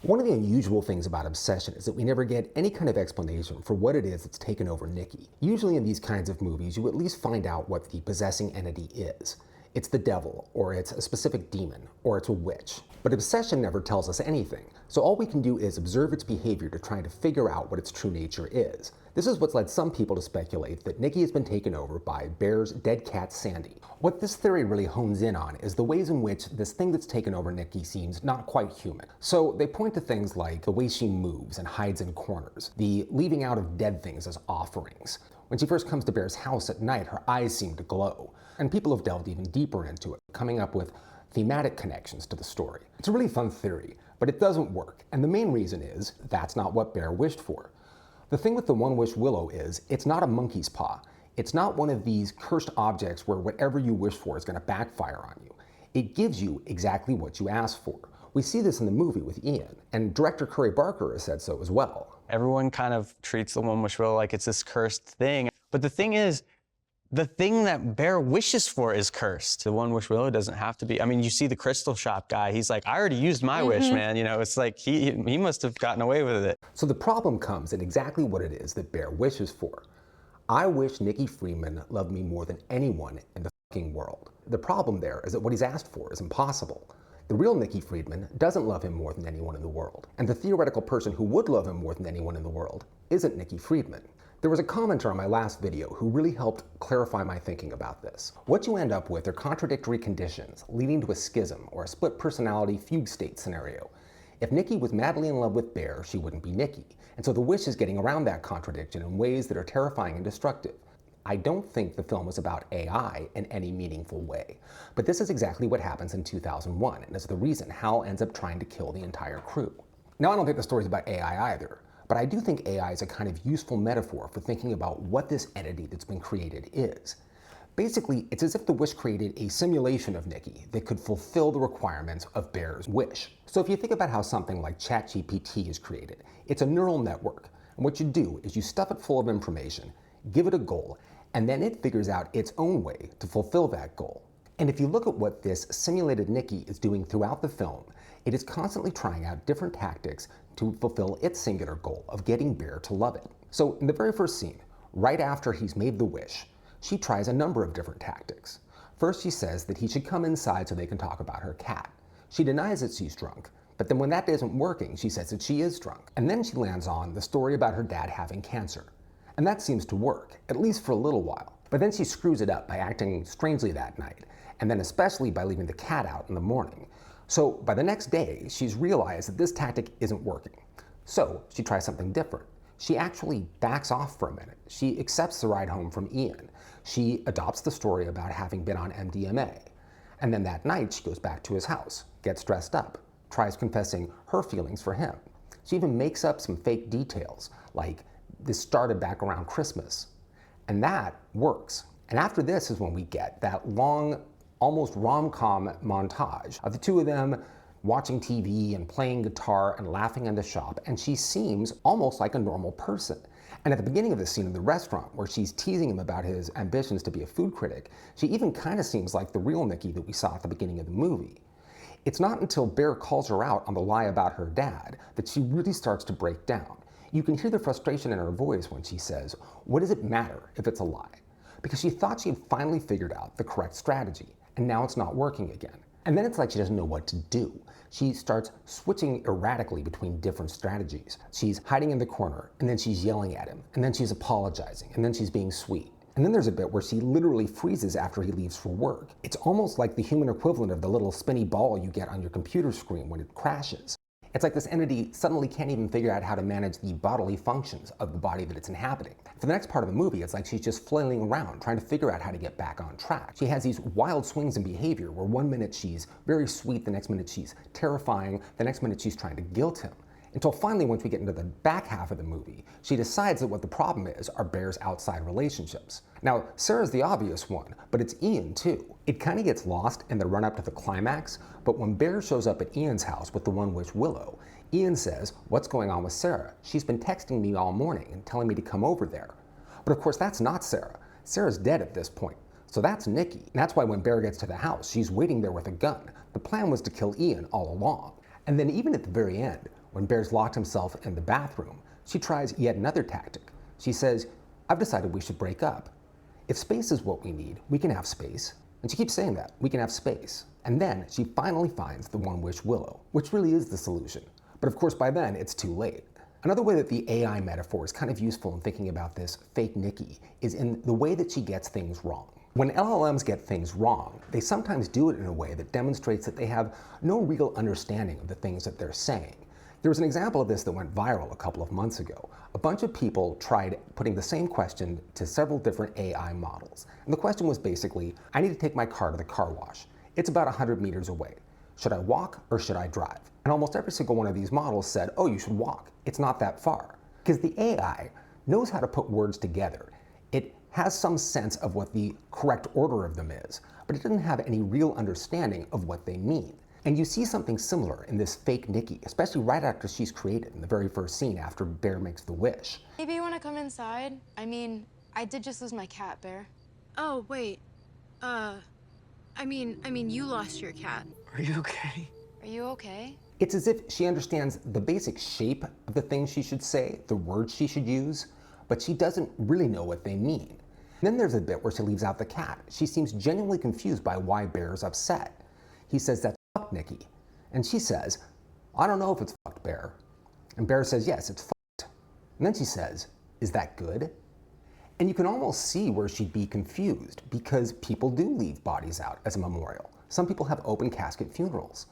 One of the unusual things about obsession is that we never get any kind of explanation for what it is that's taken over Nikki. Usually in these kinds of movies, you at least find out what the possessing entity is. It's the devil, or it's a specific demon, or it's a witch. But obsession never tells us anything, so all we can do is observe its behavior to try to figure out what its true nature is. This is what's led some people to speculate that Nikki has been taken over by Bear's dead cat Sandy. What this theory really hones in on is the ways in which this thing that's taken over Nikki seems not quite human. So they point to things like the way she moves and hides in corners, the leaving out of dead things as offerings. When she first comes to Bear's house at night, her eyes seem to glow. And people have delved even deeper into it, coming up with thematic connections to the story. It's a really fun theory, but it doesn't work. And the main reason is that's not what Bear wished for. The thing with the One Wish Willow is it's not a monkey's paw. It's not one of these cursed objects where whatever you wish for is going to backfire on you. It gives you exactly what you ask for. We see this in the movie with Ian, and director Curry Barker has said so as well. Everyone kind of treats the One Wish Willow like it's this cursed thing. But the thing is, the thing that Bear wishes for is cursed. The One Wish Willow doesn't have to be. I mean, you see the crystal shop guy. He's like, I already used my wish, man. You know, it's like he must have gotten away with it. So the problem comes in exactly what it is that Bear wishes for. I wish Nikki Friedman loved me more than anyone in the fucking world. The problem there is that what he's asked for is impossible. The real Nikki Friedman doesn't love him more than anyone in the world. And the theoretical person who would love him more than anyone in the world isn't Nikki Friedman. There was a commenter on my last video who really helped clarify my thinking about this. What you end up with are contradictory conditions leading to a schism or a split personality fugue state scenario. If Nikki was madly in love with Bear, she wouldn't be Nikki. And so the wish is getting around that contradiction in ways that are terrifying and destructive. I don't think the film is about AI in any meaningful way, but this is exactly what happens in 2001, and is the reason Hal ends up trying to kill the entire crew. Now, I don't think the story's about AI either, but I do think AI is a kind of useful metaphor for thinking about what this entity that's been created is. Basically, it's as if the wish created a simulation of Nikki that could fulfill the requirements of Bear's wish. So if you think about how something like ChatGPT is created, it's a neural network, and what you do is you stuff it full of information, give it a goal, and then it figures out its own way to fulfill that goal. And if you look at what this simulated Nikki is doing throughout the film, it is constantly trying out different tactics to fulfill its singular goal of getting Bear to love it. So in the very first scene, right after he's made the wish, she tries a number of different tactics. First, she says that he should come inside so they can talk about her cat. She denies that she's drunk, but then when that isn't working, she says that she is drunk. And then she lands on the story about her dad having cancer. And that seems to work, at least for a little while. But then she screws it up by acting strangely that night, and then especially by leaving the cat out in the morning. So by the next day, she's realized that this tactic isn't working. So she tries something different. She actually backs off for a minute. She accepts the ride home from Ian. She adopts the story about having been on MDMA. And then that night, she goes back to his house, gets dressed up, tries confessing her feelings for him. She even makes up some fake details, like this started back around Christmas. And that works. And after this is when we get that long, almost rom-com montage of the two of them watching TV and playing guitar and laughing in the shop, and she seems almost like a normal person. And at the beginning of the scene in the restaurant, where she's teasing him about his ambitions to be a food critic, she even kind of seems like the real Nikki that we saw at the beginning of the movie. It's not until Bear calls her out on the lie about her dad that she really starts to break down. You can hear the frustration in her voice when she says, "What does it matter if it's a lie?" Because she thought she had finally figured out the correct strategy, and now it's not working again. And then it's like she doesn't know what to do. She starts switching erratically between different strategies. She's hiding in the corner, and then she's yelling at him, and then she's apologizing, and then she's being sweet. And then there's a bit where she literally freezes after he leaves for work. It's almost like the human equivalent of the little spinny ball you get on your computer screen when it crashes. It's like this entity suddenly can't even figure out how to manage the bodily functions of the body that it's inhabiting. For the next part of the movie, it's like she's just flailing around, trying to figure out how to get back on track. She has these wild swings in behavior where one minute she's very sweet, the next minute she's terrifying, the next minute she's trying to guilt him. Until finally, once we get into the back half of the movie, she decides that what the problem is are Bear's outside relationships. Now, Sarah's the obvious one, but it's Ian too. It kind of gets lost in the run-up to the climax, but when Bear shows up at Ian's house with the One Wish Willow, Ian says, "What's going on with Sarah? She's been texting me all morning and telling me to come over there." But of course, that's not Sarah. Sarah's dead at this point. So that's Nikki. And that's why when Bear gets to the house, she's waiting there with a gun. The plan was to kill Ian all along. And then even at the very end, When Bear's locked himself in the bathroom, she tries yet another tactic. She says, "I've decided we should break up. If space is what we need, we can have space." And she keeps saying that, we can have space. And then she finally finds the One Wish Willow, which really is the solution. But of course, by then, it's too late. Another way that the AI metaphor is kind of useful in thinking about this fake Nikki is in the way that she gets things wrong. When LLMs get things wrong, they sometimes do it in a way that demonstrates that they have no real understanding of the things that they're saying. There was an example of this that went viral a couple of months ago. A bunch of people tried putting the same question to several different AI models. And the question was basically, I need to take my car to the car wash. It's about 100 meters away. Should I walk or should I drive? And almost every single one of these models said, oh, you should walk. It's not that far. Because the AI knows how to put words together. It has some sense of what the correct order of them is, but it doesn't have any real understanding of what they mean. And you see something similar in this fake Nikki, especially right after she's created in the very first scene after Bear makes the wish. Maybe you want to come inside? I mean, I did just lose my cat, Bear. Oh, wait. I mean, you lost your cat. Are you okay? Are you okay? It's as if she understands the basic shape of the things she should say, the words she should use, but she doesn't really know what they mean. Then there's a bit where she leaves out the cat. She seems genuinely confused by why Bear's upset. He says, that's fucked, Nikki. And she says, I don't know if it's fucked, Bear. And Bear says, yes, it's fucked. And then she says, is that good? And you can almost see where she'd be confused because people do leave bodies out as a memorial. Some people have open casket funerals.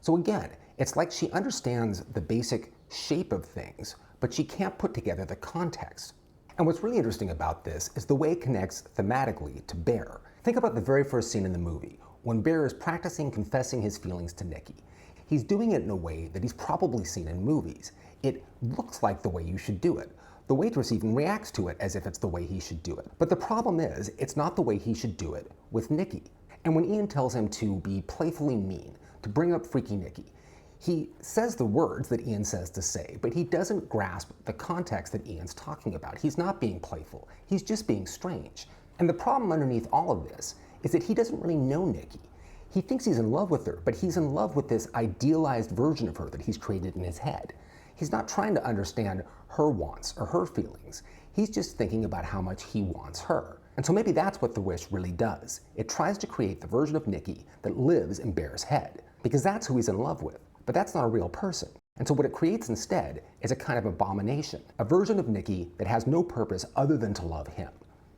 So again, it's like she understands the basic shape of things, but she can't put together the context. And what's really interesting about this is the way it connects thematically to Bear. Think about the very first scene in the movie, when Bear is practicing confessing his feelings to Nikki. He's doing it in a way that he's probably seen in movies. It looks like the way you should do it. The waitress even reacts to it as if it's the way he should do it. But the problem is, it's not the way he should do it with Nikki. And when Ian tells him to be playfully mean, to bring up freaky Nikki, he says the words that Ian says to say, but he doesn't grasp the context that Ian's talking about. He's not being playful. He's just being strange. And the problem underneath all of this is that he doesn't really know Nikki. He thinks he's in love with her, but he's in love with this idealized version of her that he's created in his head. He's not trying to understand her wants or her feelings. He's just thinking about how much he wants her. And so maybe that's what the wish really does. It tries to create the version of Nikki that lives in Bear's head, because that's who he's in love with. But that's not a real person. And so what it creates instead is a kind of abomination, a version of Nikki that has no purpose other than to love him.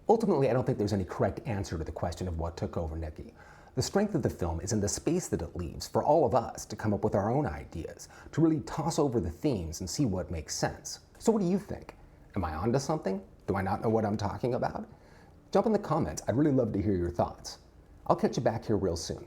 Ultimately, I don't think there's any correct answer to the question of what took over Nikki. The strength of the film is in the space that it leaves for all of us to come up with our own ideas, to really toss over the themes and see what makes sense. So what do you think? Am I onto something? Do I not know what I'm talking about? Jump in the comments. I'd really love to hear your thoughts. I'll catch you back here real soon.